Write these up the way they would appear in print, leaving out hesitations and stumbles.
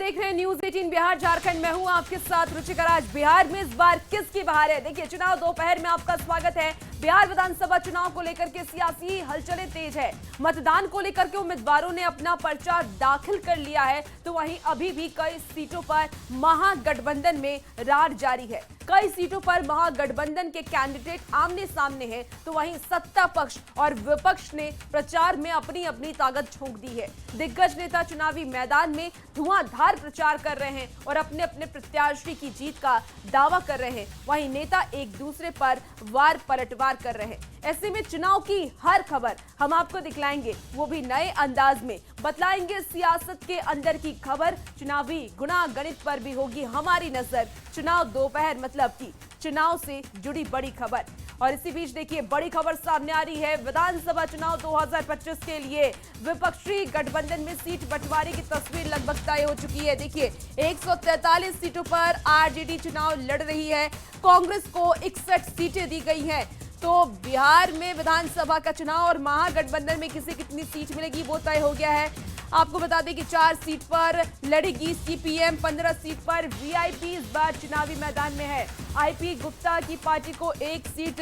देख रहे हैं न्यूज 18 बिहार झारखंड। मैं हूं आपके साथ रुचिकर। आज बिहार में इस बार किसकी बहार है? देखिए, चुनाव दोपहर में आपका स्वागत है। बिहार विधानसभा चुनाव को लेकर के सियासी हलचलें तेज है। मतदान को लेकर के उम्मीदवारों ने अपना पर्चा दाखिल कर लिया है, तो वहीं अभी भी कई सीटों पर महागठबंधन में रार जारी है। कई सीटों पर महागठबंधन के कैंडिडेट आमने सामने हैं, तो वहीं सत्ता पक्ष और विपक्ष ने प्रचार में अपनी अपनी ताकत झोंक दी है। दिग्गज नेता चुनावी मैदान में धुआंधार प्रचार कर रहे हैं और अपने अपने प्रत्याशी की जीत का दावा कर रहे हैं। वहीं नेता एक दूसरे पर वार पलटवार कर रहे हैं। ऐसे में चुनाव की हर खबर हम आपको दिखलाएंगे, वो भी नए अंदाज में बतलाएंगे। सियासत के अंदर की खबर, चुनावी गुणा गणित पर भी होगी हमारी नजर। चुनाव दोपहर मतलब की चुनाव से जुड़ी बड़ी खबर। और इसी बीच देखिए, बड़ी खबर सामने आ रही है। विधानसभा चुनाव 2025 के लिए विपक्षी गठबंधन में सीट बंटवारे की तस्वीर लगभग तय हो चुकी है। देखिए, 143 सीटों पर आरजेडी चुनाव लड़ रही है। कांग्रेस को 61 सीटें दी गई हैं। तो बिहार में विधानसभा का चुनाव और महागठबंधन में किसे कितनी सीट मिलेगी वो तय हो गया है। आपको बता दें कि 4 सीट पर लड़ेगी सीपीएम, 15 सीट पर वीआईपी इस बार चुनावी मैदान में है। आईपी गुप्ता की पार्टी को 1 सीट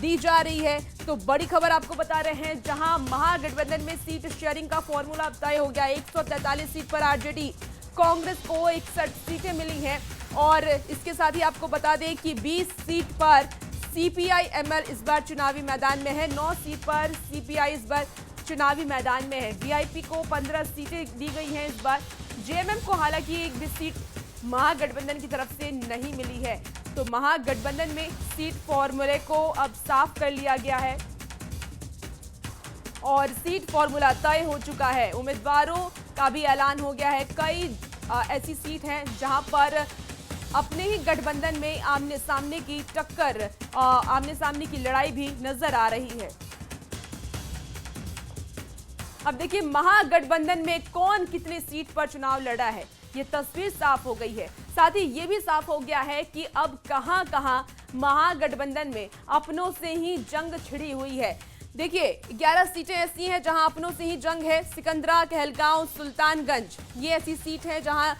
दी जा रही है। तो बड़ी खबर आपको बता रहे हैं, जहां महागठबंधन में सीट शेयरिंग का फॉर्मूला तय हो गया। 143 सीट पर आरजेडी, कांग्रेस को 61 सीटें मिली हैं। और इसके साथ ही आपको बता दें कि 20 सीट पर सीपीआई-एमएल इस बार चुनावी मैदान में है। 9 सीट पर सीपीआई इस बार चुनावी मैदान में है। वीआईपी को 15 सीटें दी गई हैं इस बार। जेएमएम को हालांकि एक भी सीट महागठबंधन की तरफ से नहीं मिली है। तो महागठबंधन में सीट फॉर्मूले को अब साफ कर लिया गया है और सीट फॉर्मूला तय हो चुका है। उम्मीदवारों का भी ऐलान हो गया है। कई ऐसी सीट हैं जहां पर अपने ही गठबंधन में आमने सामने की टक्कर, आमने सामने की लड़ाई भी नजर आ रही है। अब देखिए, महागठबंधन में कौन कितनी सीट पर चुनाव लड़ा है, ये तस्वीर साफ हो गई है। साथ ही ये भी साफ हो गया है कि अब कहां-कहां महागठबंधन में अपनों से ही जंग छिड़ी हुई है। देखिए, 11 सीटें ऐसी हैं जहां अपनों से ही जंग है। सिकंदरा, कहलगांव, सुल्तानगंज, ये ऐसी सीट है जहां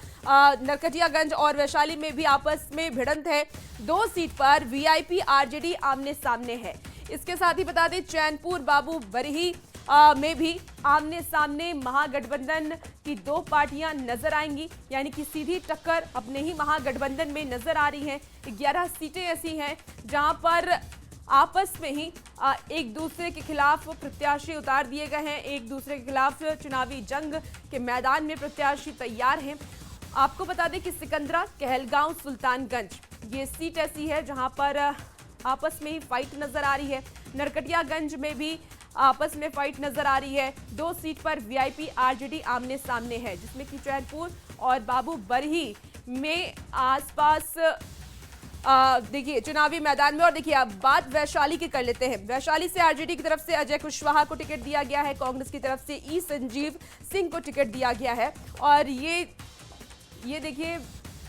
नरकटियागंज और वैशाली में भी आपस में भिड़ंत है। 2 सीट पर वीआईपी आरजेडी आमने सामने है। इसके साथ ही बता दें, चैनपुर, बाबू बरही में भी आमने सामने महागठबंधन की 2 पार्टियां नजर आएंगी, यानी कि सीधी टक्कर अपने ही महागठबंधन में नजर आ रही हैं। 11 सीटें ऐसी हैं जहां पर आपस में ही एक दूसरे के खिलाफ प्रत्याशी उतार दिए गए हैं। एक दूसरे के खिलाफ चुनावी जंग के मैदान में प्रत्याशी तैयार हैं। आपको बता दें कि सिकंदरा, कहलगांव, सुल्तानगंज, ये सीट ऐसी है जहां पर आपस में ही फाइट नजर आ रही है। नरकटियागंज में भी आपस में फाइट नजर आ रही है। 2 सीट पर वीआईपी आरजेडी आमने सामने है, जिसमें कि चैनपुर और बाबू बरही में आसपास देखिए चुनावी मैदान में। और देखिए, अब बात वैशाली की कर लेते हैं। वैशाली से आरजेडी की तरफ से अजय कुशवाहा को टिकट दिया गया है। कांग्रेस की तरफ से ई संजीव सिंह को टिकट दिया गया है। और ये देखिए,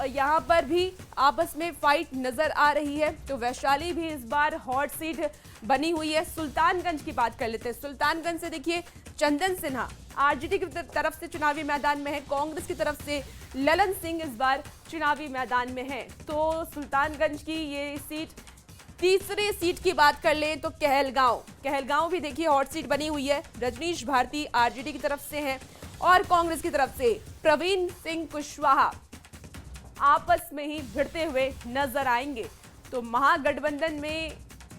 यहाँ पर भी आपस में फाइट नजर आ रही है। तो वैशाली भी इस बार हॉट सीट बनी हुई है। सुल्तानगंज की बात कर लेते हैं। सुल्तानगंज से देखिए, चंदन सिन्हा आरजेडी की तरफ से चुनावी मैदान में है। कांग्रेस की तरफ से ललन सिंह इस बार चुनावी मैदान में है। तो सुल्तानगंज की ये सीट। तीसरी सीट की बात कर लें तो कहलगांव भी देखिए हॉट सीट बनी हुई है। रजनीश भारती आरजेडी की तरफ से है और कांग्रेस की तरफ से प्रवीण सिंह कुशवाहा आपस में ही भिड़ते हुए नजर आएंगे। तो महागठबंधन में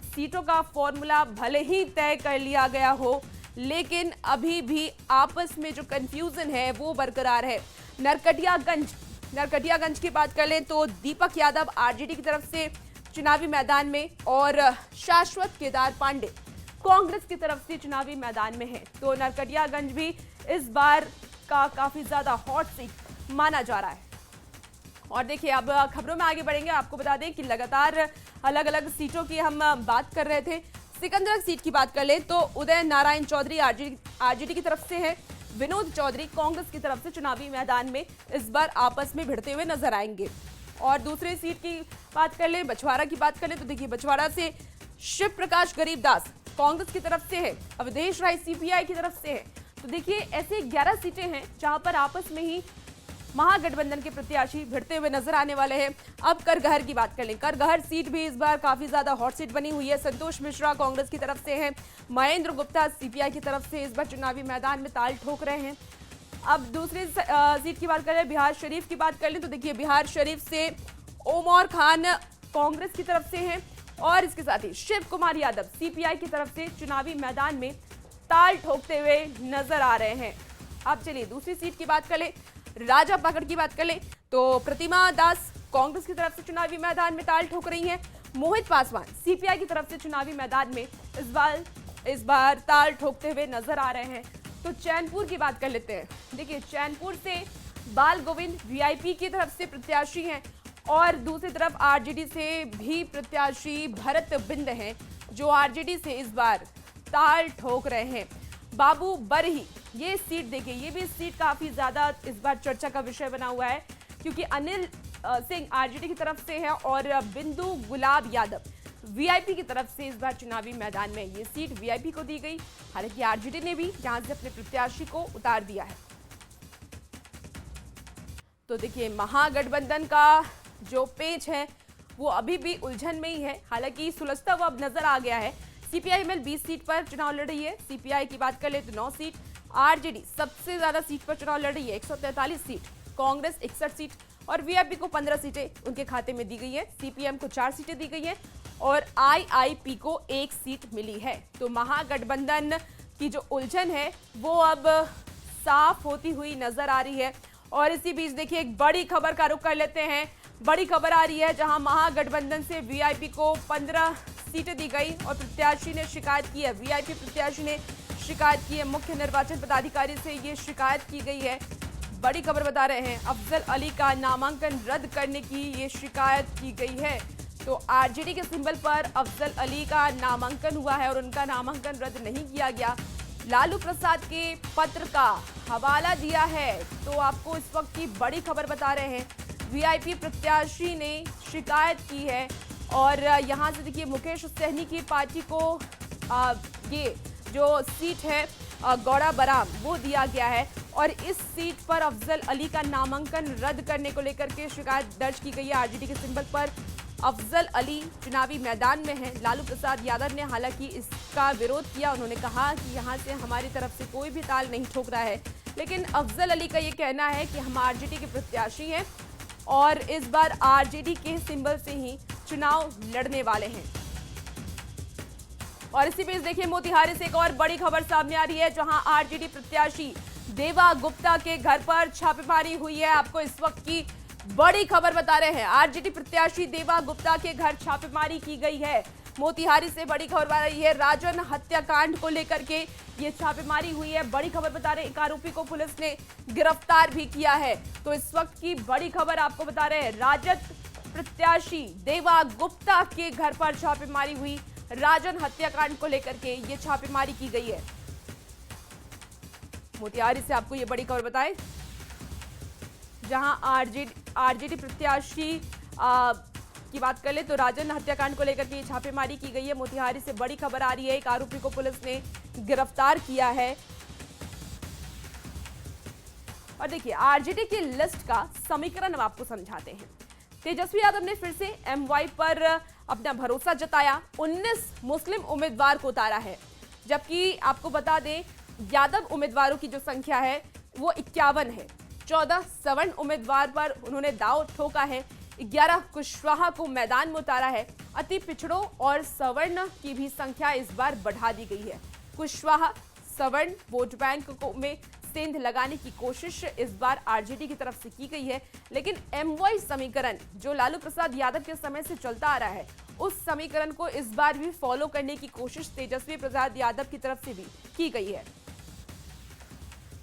सीटों का फॉर्मूला भले ही तय कर लिया गया हो, लेकिन अभी भी आपस में जो कंफ्यूजन है वो बरकरार है। नरकटियागंज की बात कर लें तो दीपक यादव आरजेडी की तरफ से चुनावी मैदान में और शाश्वत केदार पांडे कांग्रेस की तरफ से चुनावी मैदान में है। तो नरकटियागंज भी इस बार का काफी ज्यादा हॉट सीट माना जा रहा है। और देखिए, अब खबरों में आगे बढ़ेंगे। आपको बता दें कि लगातार अलग अलग सीटों की हम बात कर रहे थे। सिकंदरा सीट की बात कर ले तो उदय नारायण चौधरी आरजेडी की तरफ से है। विनोद चौधरी कांग्रेस की तरफ से चुनावी मैदान में इस बार आपस में भिड़ते हुए नजर आएंगे। और दूसरी सीट की बात कर ले, बछवाड़ा की बात कर ले तो देखिए, बछवाड़ा से शिव प्रकाश गरीबदास कांग्रेस की तरफ से है। अवधेश राय सीपीआई की तरफ से है। तो देखिए, ऐसे 11 सीटें हैं जहां पर आपस में ही महागठबंधन के प्रत्याशी भिड़ते हुए नजर आने वाले हैं। अब करगहर की बात कर लें। करगहर सीट भी इस बार काफी ज्यादा हॉट सीट बनी हुई है। संतोष मिश्रा कांग्रेस की तरफ से हैं, महेंद्र गुप्ता सीपीआई की तरफ से इस बार चुनावी मैदान में ताल ठोक रहे हैं। अब दूसरी सीट की बात करें, बिहार शरीफ की बात कर लें तो देखिए बिहार शरीफ से ओमर खान कांग्रेस की तरफ से हैं और इसके साथ ही शिव कुमार यादव सीपीआई की तरफ से चुनावी मैदान में ताल ठोकते हुए नजर आ रहे हैं। अब चलिए दूसरी सीट की बात कर ले, राजा पकड़ की बात कर ले तो प्रतिमा दास कांग्रेस की तरफ से चुनावी मैदान में ताल ठोक रही हैं। मोहित पासवान सीपीआई की तरफ से चुनावी मैदान में इस बार ताल ठोकते हुए नजर आ रहे हैं। तो चैनपुर की बात कर लेते हैं। देखिए चैनपुर से बाल गोविंद वीआईपी की तरफ से प्रत्याशी हैं और दूसरी तरफ आरजेडी से भी प्रत्याशी भरत बिंद हैं जो आरजेडी से इस बार ताल ठोक रहे हैं। बाबू बरही ये सीट देखिए, ये भी सीट काफी ज्यादा इस बार चर्चा का विषय बना हुआ है क्योंकि अनिल सिंह आरजेडी की तरफ से हैं और बिंदु गुलाब यादव वीआईपी की तरफ से इस बार चुनावी मैदान में ये सीट वीआईपी को दी गई। हालांकि आरजेडी ने भी यहां से अपने प्रत्याशी को उतार दिया है। तो देखिए महागठबंधन का जो पेच है वो अभी भी उलझन में ही है, हालांकि सुलझता हुआ अब नजर आ गया है। सीपीआईएमएल 20 सीट पर चुनाव लड़ रही है, सीपीआई की बात कर ले तो 9 सीट, आरजेडी सबसे ज्यादा सीट पर चुनाव लड़ रही है 143 सीट, कांग्रेस 61 सीट और वीआईपी को 15 सीटें उनके खाते में दी गई है। सीपीएम को 4 सीटें दी गई है और आईआईपी को 1 सीट मिली है। तो महागठबंधन की जो उलझन है वो अब साफ होती हुई नजर आ रही है। और इसी बीच देखिए एक बड़ी खबर का रुख कर लेते हैं। बड़ी खबर आ रही है जहां महागठबंधन से वीआईपी को 15 सीटें दी गई और प्रत्याशी ने शिकायत की है, वीआईपी प्रत्याशी ने शिकायत की है, मुख्य निर्वाचन पदाधिकारी से ये शिकायत की गई है। बड़ी खबर बता रहे हैं, अफजल अली का नामांकन रद्द करने की ये शिकायत की गई है। तो आरजेडी के सिंबल पर अफजल अली का नामांकन हुआ है और उनका नामांकन रद्द नहीं किया गया। लालू प्रसाद के पत्र का हवाला दिया है। तो आपको इस वक्त की बड़ी खबर बता रहे हैं, वीआईपी प्रत्याशी ने शिकायत की है और यहां से देखिए मुकेश सहनी की पार्टी को ये जो सीट है गौड़ा बराम वो दिया गया है और इस सीट पर अफजल अली का नामांकन रद्द करने को लेकर के शिकायत दर्ज की गई है। आरजेडी के सिंबल पर अफजल अली चुनावी मैदान में है। लालू प्रसाद यादव ने हालांकि इसका विरोध किया, उन्होंने कहा कि यहां से हमारी तरफ से कोई भी ताल नहीं ठोक रहा है, लेकिन अफजल अली का ये कहना है कि हम आरजेडी के प्रत्याशी हैं और इस बार आरजेडी के सिंबल से ही चुनाव लड़ने वाले हैं। और इसी बीच देखिए मोतिहारी से एक और बड़ी खबर सामने आ रही है जहां आरजेडी प्रत्याशी देवा गुप्ता के घर पर छापेमारी हुई है। आपको इस वक्त की बड़ी खबर बता रहे हैं, आरजेडी प्रत्याशी देवा गुप्ता के घर छापेमारी की गई है। मोतिहारी से बड़ी खबर आ रही है, राजन हत्याकांड को लेकर के ये छापेमारी हुई है। बड़ी खबर बता रहे हैं, एक आरोपी को पुलिस ने गिरफ्तार भी किया है। तो इस वक्त की बड़ी खबर आपको बता रहे हैं, राजद प्रत्याशी देवा गुप्ता के घर पर छापेमारी हुई, राजन हत्याकांड को लेकर के ये छापेमारी की गई है। मोतिहारी से आपको ये बड़ी खबर बताएं जहां आरजेडी प्रत्याशी की बात कर ले तो राजन हत्याकांड को लेकर के छापेमारी की गई है। मोतिहारी से बड़ी खबर आ रही है, एक आरोपी को पुलिस ने गिरफ्तार किया है। और देखिए आरजेडी की लिस्ट का समीकरण अब आपको समझाते हैं। तेजस्वी यादव ने फिर से एमवाई पर अपना भरोसा जताया, 19 मुस्लिम उम्मीदवार को उतारा है, जबकि आपको बता दें यादव उम्मीदवारों की जो संख्या है वो 51 है। 14 सवर्ण उम्मीदवार पर उन्होंने दांव ठोका है, 11 कुशवाहा को मैदान में उतारा है। अति पिछड़ों और सवर्ण की भी संख्या इस बार बढ़ा दी गई है। कुशवाहा सवर्ण वोट बैंक को में सेंध लगाने की कोशिश इस बार आरजेडी की तरफ से की गई है, लेकिन एमवाई समीकरण जो लालू प्रसाद यादव के समय से चलता आ रहा है उस समीकरण को इस बार भी फॉलो करने की कोशिश तेजस्वी प्रसाद यादव की तरफ से भी की गई है।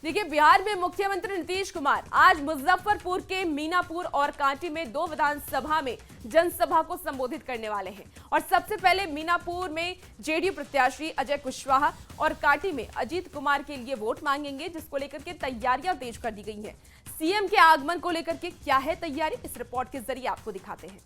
देखिए बिहार में मुख्यमंत्री नीतीश कुमार आज मुजफ्फरपुर के मीनापुर और कांटी में 2 विधानसभा में जनसभा को संबोधित करने वाले हैं। और सबसे पहले मीनापुर में जेडीयू प्रत्याशी अजय कुशवाहा और कांटी में अजीत कुमार के लिए वोट मांगेंगे, जिसको लेकर के तैयारियां तेज कर दी गई हैं। सीएम के आगमन को लेकर के क्या है तैयारी, इस रिपोर्ट के जरिए आपको दिखाते हैं।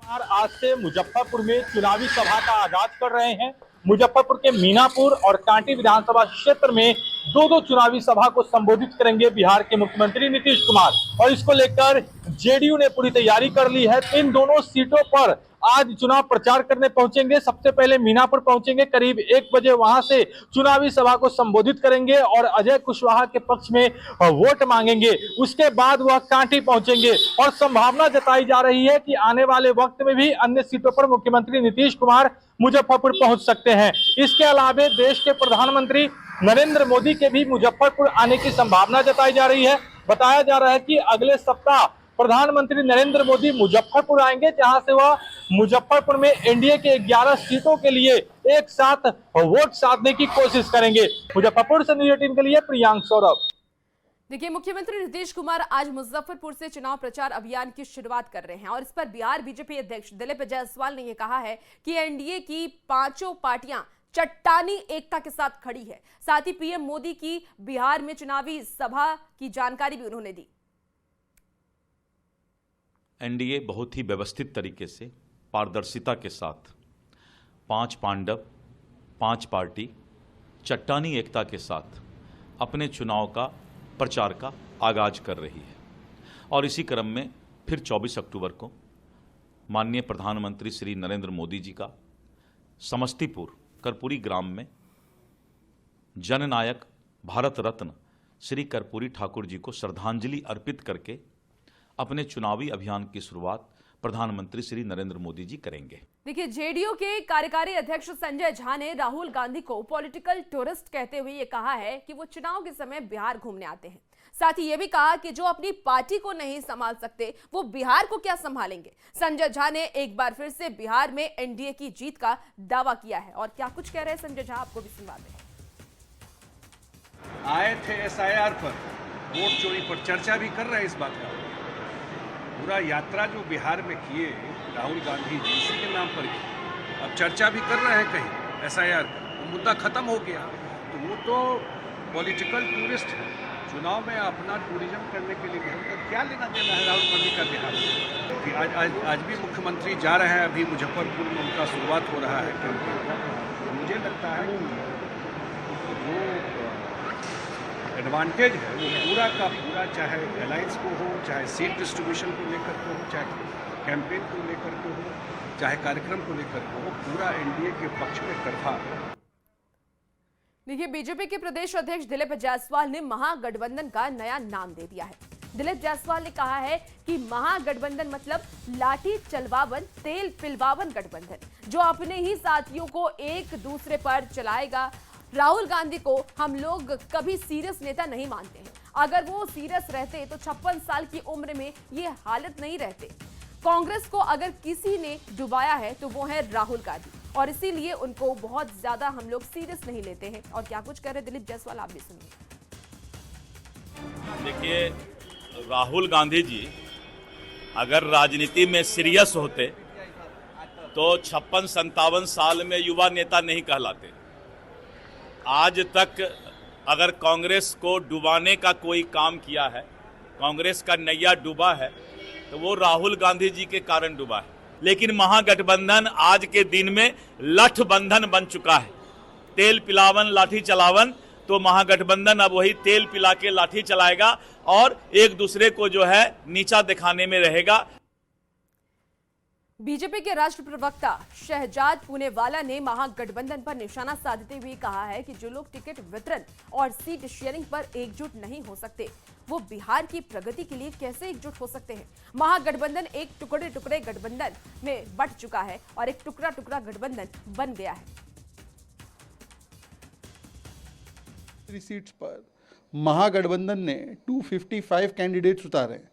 आज से मुजफ्फरपुर में चुनावी सभा का आगाज कर रहे हैं। मुजफ्फरपुर के मीनापुर और कांटी विधानसभा क्षेत्र में दो दो चुनावी सभा को संबोधित करेंगे बिहार के मुख्यमंत्री नीतीश कुमार। और इसको लेकर जेडीयू ने पूरी तैयारी कर ली है। इन दोनों सीटों पर आज चुनाव प्रचार करने पहुंचेंगे। सबसे पहले मीनापुर पहुंचेंगे, करीब 1 बजे वहां से चुनावी सभा को संबोधित करेंगे और अजय कुशवाहा के पक्ष में वोट मांगेंगे। उसके बाद वह कांटी पहुंचेंगे और संभावना जताई जा रही है कि आने वाले वक्त में भी अन्य सीटों पर मुख्यमंत्री नीतीश कुमार मुजफ्फरपुर पहुंच सकते हैं। इसके अलावा देश के प्रधानमंत्री नरेंद्र मोदी के भी मुजफ्फरपुर आने की संभावना जताई जा रही है। बताया जा रहा है कि अगले सप्ताह प्रधानमंत्री नरेंद्र मोदी मुजफ्फरपुर आएंगे, जहां से वह मुजफ्फरपुर में एनडीए के 11 सीटों के लिए एक साथ वोट साधने की कोशिश करेंगे। मुजफ्फरपुर से न्यूज 18 के लिए प्रियांक सौरभ। देखिए, मुख्यमंत्री नीतीश कुमार आज मुजफ्फरपुर से चुनाव प्रचार अभियान की शुरुआत कर रहे हैं और इस पर बिहार बीजेपी अध्यक्ष दिलीप जायसवाल ने यह कहा है कि एनडीए की पांचों पार्टियां चट्टानी एकता के साथ खड़ी है। साथ ही पीएम मोदी की बिहार में चुनावी सभा की जानकारी भी उन्होंने दी। एनडीए बहुत ही व्यवस्थित तरीके से पारदर्शिता के साथ 5 पांडव 5 पार्टी चट्टानी एकता के साथ अपने चुनाव का प्रचार का आगाज कर रही है। और इसी क्रम में फिर 24 अक्टूबर को माननीय प्रधानमंत्री श्री नरेंद्र मोदी जी का समस्तीपुर कर्पूरी ग्राम में जननायक भारत रत्न श्री कर्पूरी ठाकुर जी को श्रद्धांजलि अर्पित करके अपने चुनावी अभियान की शुरुआत प्रधानमंत्री श्री नरेंद्र मोदी जी करेंगे। देखिए, जेडीयू के कार्यकारी अध्यक्ष संजय झा ने राहुल गांधी को पॉलिटिकल टूरिस्ट कहते हुए ये कहा है कि वो चुनाव के समय बिहार घूमने आते हैं। साथ ही ये भी कहा कि जो अपनी पार्टी को नहीं संभाल सकते वो बिहार को क्या संभालेंगे। संजय झा ने एक बार फिर से बिहार में एनडीए की जीत का दावा किया है और क्या कुछ कह रहे हैं संजय झा, आपको भी सुनवा दें। आए थे एसआईआर पर, वोट चोरी पर चर्चा भी कर रहे हैं। इस बात का पूरा यात्रा जो बिहार में किए राहुल गांधी जी इसी के नाम पर की, अब चर्चा भी कर रहे हैं कहीं एसआईआर का मुद्दा खत्म हो गया। तो वो तो पॉलिटिकल टूरिस्ट है, चुनाव में अपना टूरिज्म करने के लिए तो क्या लेना देना है राहुल गांधी का बिहार में। आज भी मुख्यमंत्री जा रहे हैं, अभी मुजफ्फरपुर में उनका शुरुआत हो रहा है कैंपेन का। तो मुझे लगता है कि जो एडवांटेज है वो पूरा का पूरा, चाहे अलायंस को हो, चाहे सीट डिस्ट्रीब्यूशन को लेकर के हो, चाहे कैंपेन को लेकर के हो, चाहे कार्यक्रम को लेकर के हो, पूरा एनडीए के पक्ष में करता है। देखिए, बीजेपी के प्रदेश अध्यक्ष दिलीप जायसवाल ने महागठबंधन का नया नाम दे दिया है। दिलीप जायसवाल ने कहा है कि महागठबंधन मतलब लाठी चलवावन तेल पिलवावन गठबंधन, जो अपने ही साथियों को एक दूसरे पर चलाएगा। राहुल गांधी को हम लोग कभी सीरियस नेता नहीं मानते हैं। अगर वो सीरियस रहते तो 56 साल की उम्र में ये हालत नहीं रहते। कांग्रेस को अगर किसी ने डुबाया है तो वो है राहुल गांधी और इसीलिए उनको बहुत ज्यादा हम लोग सीरियस नहीं लेते हैं। और क्या कुछ कह रहे दिलीप जायसवाल, आप भी सुनिए। देखिए, राहुल गांधी जी अगर राजनीति में सीरियस होते तो 56-57 साल में युवा नेता नहीं कहलाते। आज तक अगर कांग्रेस को डुबाने का कोई काम किया है, कांग्रेस का नैया डूबा है, तो वो राहुल गांधी जी के कारण डूबा है। लेकिन महागठबंधन आज के दिन में लठ बंधन बन चुका है। तेल पिलावन लाठी चलावन, तो महागठबंधन अब वही तेल पिला के लाठी चलाएगा और एक दूसरे को जो है नीचा दिखाने में रहेगा। बीजेपी के राष्ट्र प्रवक्ता शहजाद पूनेवाला ने महागठबंधन पर निशाना साधते हुए कहा है कि जो लोग टिकट वितरण और सीट शेयरिंग पर एकजुट नहीं हो सकते वो बिहार की प्रगति के लिए कैसे एकजुट हो सकते हैं। महागठबंधन एक टुकड़े टुकड़े गठबंधन में बंट चुका है और एक टुकड़ा टुकड़ा गठबंधन बन गया है। 3 सीट्स पर महागठबंधन ने 255 कैंडिडेट्स उतारे।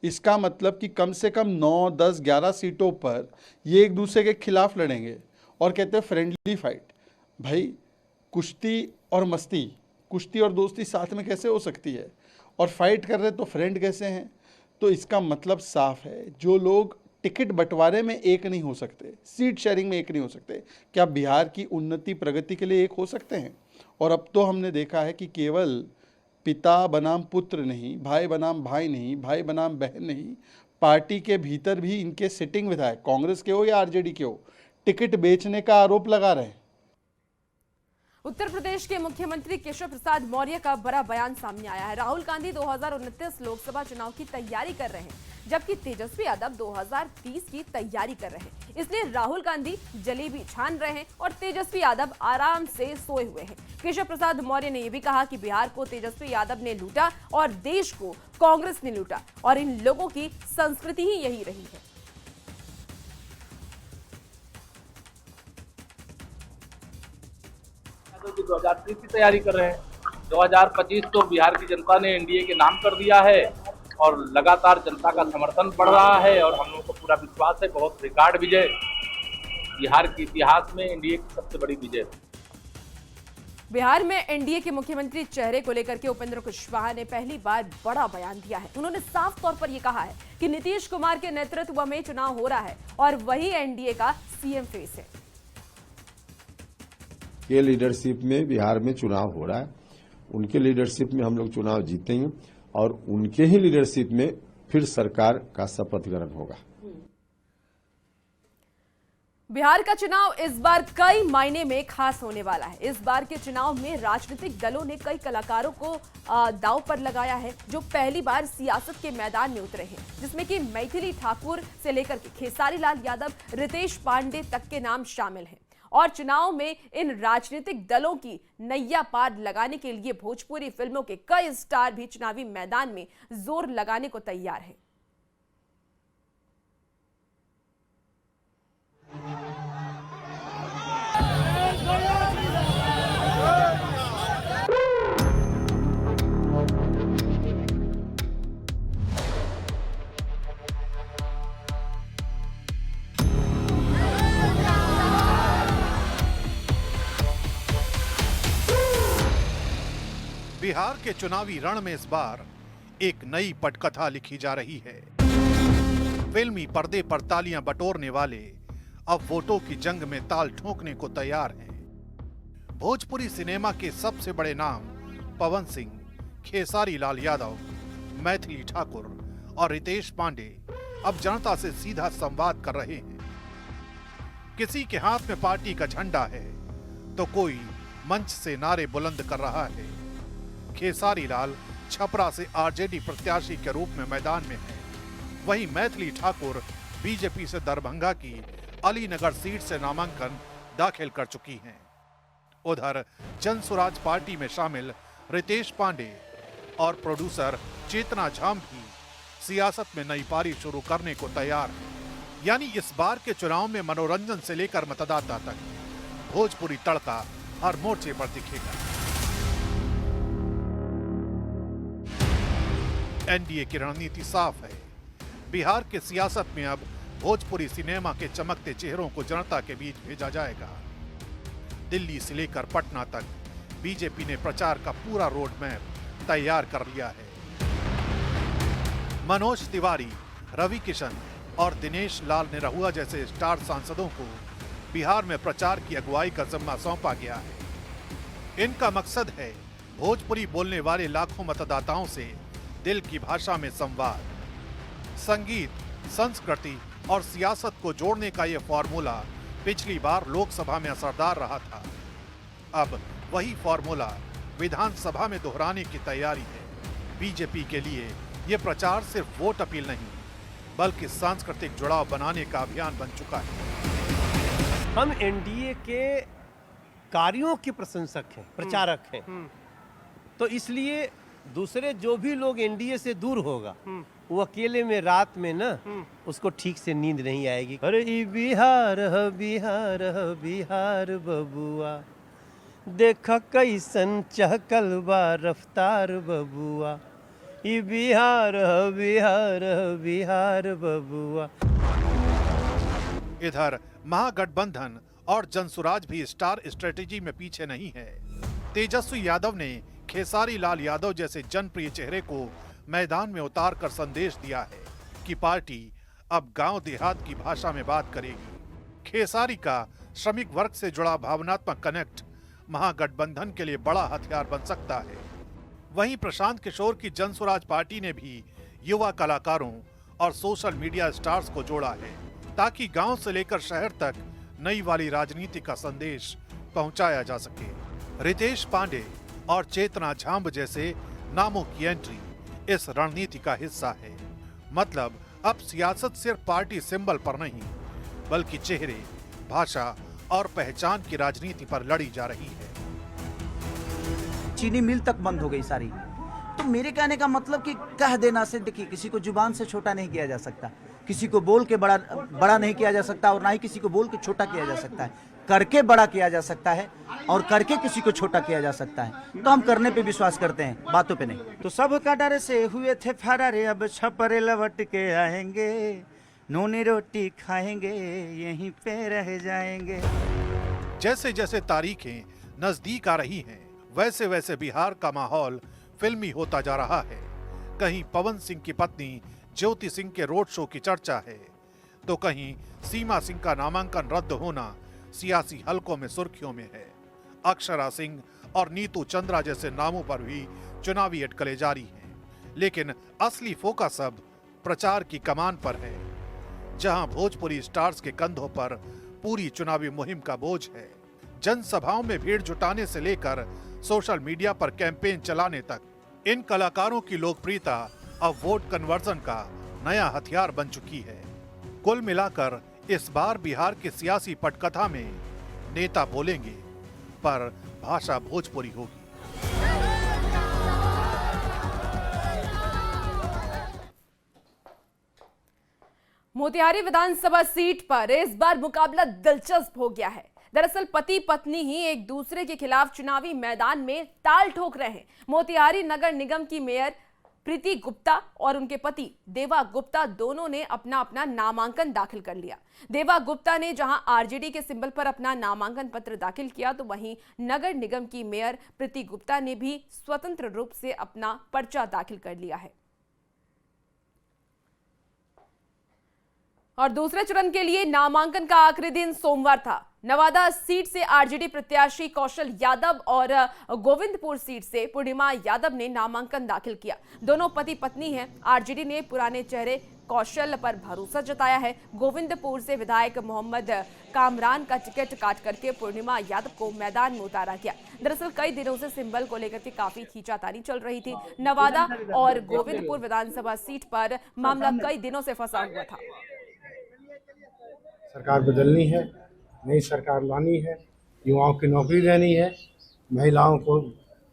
इसका मतलब कि कम से कम 9, 10, 11 सीटों पर ये एक दूसरे के खिलाफ लड़ेंगे और कहते हैं फ्रेंडली फाइट। भाई, कुश्ती और मस्ती, कुश्ती और दोस्ती साथ में कैसे हो सकती है? और फाइट कर रहे तो फ्रेंड कैसे हैं? तो इसका मतलब साफ है, जो लोग टिकट बंटवारे में एक नहीं हो सकते, सीट शेयरिंग में एक नहीं हो सकते, क्या बिहार की उन्नति प्रगति के लिए एक हो सकते हैं? और अब तो हमने देखा है कि केवल पिता बनाम पुत्र नहीं, भाई बनाम भाई नहीं, भाई बनाम बहन नहीं, पार्टी के भीतर भी इनके सिटिंग विधायक, कांग्रेस के हो या आरजेडी के हो, टिकट बेचने का आरोप लगा रहे हैं। उत्तर प्रदेश के मुख्यमंत्री केशव प्रसाद मौर्य का बड़ा बयान सामने आया है। राहुल गांधी 2029 लोकसभा चुनाव की तैयारी कर रहे हैं, जबकि तेजस्वी यादव 2030 की तैयारी कर रहे हैं। इसलिए राहुल गांधी जलेबी छान रहे हैं और तेजस्वी यादव आराम से सोए हुए हैं। केशव प्रसाद मौर्य ने यह भी कहा कि बिहार को तेजस्वी यादव ने लूटा और देश को कांग्रेस ने लूटा और इन लोगों की संस्कृति ही यही रही है। 2030 की तैयारी कर रहे हैं। 2025 तो बिहार की जनता ने एनडीए के नाम कर दिया है और लगातार जनता का समर्थन बढ़ रहा है और हम लोग को पूरा विश्वास है बहुत रिकॉर्ड विजय बिहार के इतिहास में एनडीए की सबसे बड़ी विजय। बिहार में एनडीए के मुख्यमंत्री चेहरे को लेकर के उपेंद्र कुशवाहा ने पहली बार बड़ा बयान दिया है। उन्होंने साफ तौर पर यह कहा है कि नीतीश कुमार के नेतृत्व में चुनाव हो रहा है और वही एनडीए का सीएम फेस है। के लीडरशिप में बिहार में चुनाव हो रहा है, उनके लीडरशिप में हम लोग चुनाव जीतेंगे और उनके ही लीडरशिप में फिर सरकार का शपथ ग्रहण होगा। बिहार का चुनाव इस बार कई मायने में खास होने वाला है। इस बार के चुनाव में राजनीतिक दलों ने कई कलाकारों को दांव पर लगाया है जो पहली बार सियासत के मैदान में उतरे हैं, जिसमें कि मैथिली ठाकुर से लेकर के खेसारी लाल यादव, रितेश पांडे तक के नाम शामिल हैं। और चुनाव में इन राजनीतिक दलों की नैया पार लगाने के लिए भोजपुरी फिल्मों के कई स्टार भी चुनावी मैदान में जोर लगाने को तैयार हैं। बिहार के चुनावी रण में इस बार एक नई पटकथा लिखी जा रही है। फिल्मी पर्दे पर तालियां बटोरने वाले अब वोटों की जंग में ताल ठोकने को तैयार हैं। भोजपुरी सिनेमा के सबसे बड़े नाम पवन सिंह, खेसारी लाल यादव, मैथिली ठाकुर और रितेश पांडे अब जनता से सीधा संवाद कर रहे हैं। किसी के हाथ में पार्टी का झंडा है तो कोई मंच से नारे बुलंद कर रहा है। खेसारी लाल छपरा से आरजेडी प्रत्याशी के रूप में मैदान में है, वहीं मैथिली ठाकुर बीजेपी से दरभंगा की अलीनगर सीट से नामांकन दाखिल कर चुकी हैं। उधर जनसुराज पार्टी में शामिल रितेश पांडे और प्रोड्यूसर चेतना झाम भी सियासत में नई पारी शुरू करने को तैयार हैं। यानी इस बार के चुनाव में मनोरंजन से लेकर मतदाता तक भोजपुरी तड़का हर मोर्चे पर दिखेगा। एनडीए की रणनीति साफ है। बिहार के सियासत में अब भोजपुरी सिनेमा के चमकते चेहरों को जनता के बीच भेजा जाएगा। दिल्ली से लेकर पटना तक बीजेपी ने प्रचार का पूरा रोड मैप तैयार कर लिया है। मनोज तिवारी, रवि किशन और दिनेश लाल निरहुआ जैसे स्टार सांसदों को बिहार में प्रचार की अगुवाई का जिम्मा सौंपा गया है। इनका मकसद है भोजपुरी बोलने वाले लाखों मतदाताओं से दिल की भाषा में संवाद। संगीत, संस्कृति और सियासत को जोड़ने का यह फॉर्मूला पिछली बार लोकसभा में असरदार रहा था। अब वही फॉर्मूला विधानसभा में दोहराने की तैयारी है। बीजेपी के लिए यह प्रचार सिर्फ वोट अपील नहीं, बल्कि सांस्कृतिक जुड़ाव बनाने का अभियान बन चुका है। हम एनडीए के कार्यों के प्रशंसक हैं, प्रचारक हैं, तो इसलिए दूसरे जो भी लोग एनडीए से दूर होगा वो अकेले में रात में ना उसको ठीक से नींद नहीं आएगी। अरे ई बिहार ह बिहार ह बिहार बबुआ, देखा कैसन चहकल बा रफ्तार बबुआ, ई बिहार ह बिहार ह बिहार बबुआ। इधर महागठबंधन और जनसुराज भी स्टार स्ट्रेटेजी में पीछे नहीं है। तेजस्वी यादव ने खेसारी लाल यादव जैसे जनप्रिय चेहरे को मैदान में उतार कर संदेश दिया है कि पार्टी अब गांव देहात की भाषा में बात करेगी। खेसारी का श्रमिक वर्ग से जुड़ा भावनात्मक कनेक्ट महागठबंधन के लिए बड़ा हथियार बन सकता है। वहीं प्रशांत किशोर की जनसुराज पार्टी ने भी युवा कलाकारों और सोशल मीडिया स्टार्स को जोड़ा है ताकि गांव से लेकर शहर तक नई वाली राजनीति का संदेश पहुंचाया जा सके। रितेश पांडे और चेतना झांब जैसे नामों की एंट्री इस रणनीति का हिस्सा है। मतलब अब सियासत सिर्फ पार्टी सिंबल पर नहीं, बल्कि चेहरे, भाषा और पहचान की राजनीति पर लड़ी जा रही है। चीनी मिल तक बंद हो गई सारी। तो मेरे कहने का मतलब कि कह देना से, देखिए, किसी को जुबान से छोटा नहीं किया जा सकता, किसी को बोल के बड़ा नहीं किया जा सकता, और ना ही किसी को बोल के छोटा किया जा सकता है। करके बड़ा किया जा सकता है और करके किसी को छोटा किया जा सकता है। तो हम करने पे विश्वास करते हैं, बातों पे नहीं। तो सबका डर से हुए थे फरारे, अब छपरे लौट के आएंगे, नूनी रोटी खाएंगे, यहीं पे रह जाएंगे। जैसे जैसे तारीखें नजदीक आ रही हैं, वैसे वैसे बिहार का माहौल फिल्मी होता जा रहा है। कहीं पवन सिंह की पत्नी ज्योति सिंह के रोड शो की चर्चा है, तो कहीं सीमा सिंह का नामांकन रद्द होना सियासी हलकों में सुर्खियों में है। अक्षरा सिंह और नीतू चंद्रा जैसे नामों पर भी चुनावी अटकलें जारी हैं। लेकिन असली फोकस अब प्रचार की कमान पर है, जहां भोजपुरी स्टार्स के कंधों पर पूरी चुनावी मुहिम का बोझ है। जनसभाओं में भीड़ जुटाने से लेकर सोशल मीडिया पर कैंपेन चलाने तक इन कलाकारों की लोकप्रियता अब वोट कन्वर्जन का नया हथियार बन चुकी है। कुल मिलाकर इस बार बिहार की सियासी पटकथा में नेता बोलेंगे, पर भाषा भोजपुरी होगी। मोतिहारी विधानसभा सीट पर इस बार मुकाबला दिलचस्प हो गया है। दरअसल पति पत्नी ही एक दूसरे के खिलाफ चुनावी मैदान में ताल ठोक रहे हैं। मोतिहारी नगर निगम की मेयर प्रीति गुप्ता और उनके पति देवा गुप्ता दोनों ने अपना अपना नामांकन दाखिल कर लिया। देवा गुप्ता ने जहां आरजेडी के सिंबल पर अपना नामांकन पत्र दाखिल किया, तो वहीं नगर निगम की मेयर प्रीति गुप्ता ने भी स्वतंत्र रूप से अपना पर्चा दाखिल कर लिया है। और दूसरे चरण के लिए नामांकन का आखिरी दिन सोमवार था। नवादा सीट से आरजेडी प्रत्याशी कौशल यादव और गोविंदपुर सीट से पूर्णिमा यादव ने नामांकन दाखिल किया। दोनों पति पत्नी हैं। आरजेडी ने पुराने चेहरे कौशल पर भरोसा जताया है। गोविंदपुर से विधायक मोहम्मद कामरान का टिकट काट करके पूर्णिमा यादव को मैदान में उतारा गया। दरअसल कई दिनों से सिंबल को लेकर के काफी खींचातानी चल रही थी। नवादा और गोविंदपुर विधानसभा सीट पर मामला कई दिनों से फंसा हुआ था। सरकार बदलनी है, नई सरकार लानी है, युवाओं की नौकरी देनी है, महिलाओं को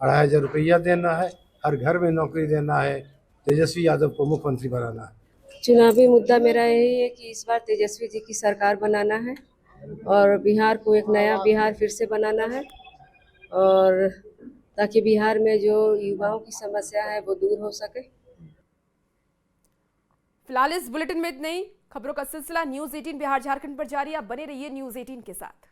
2,500 रुपया देना है, हर घर में नौकरी देना है, तेजस्वी यादव को मुख्यमंत्री बनाना है। चुनावी मुद्दा मेरा यही है कि इस बार तेजस्वी जी की सरकार बनाना है और बिहार को एक नया बिहार फिर से बनाना है, और ताकि बिहार में जो युवाओं की समस्या है वो दूर हो सके। फिलहाल इस बुलेटिन में इतना ही। खबरों का सिलसिला न्यूज़ 18 बिहार झारखंड पर जारी। आप बने रहिए न्यूज़ 18 के साथ।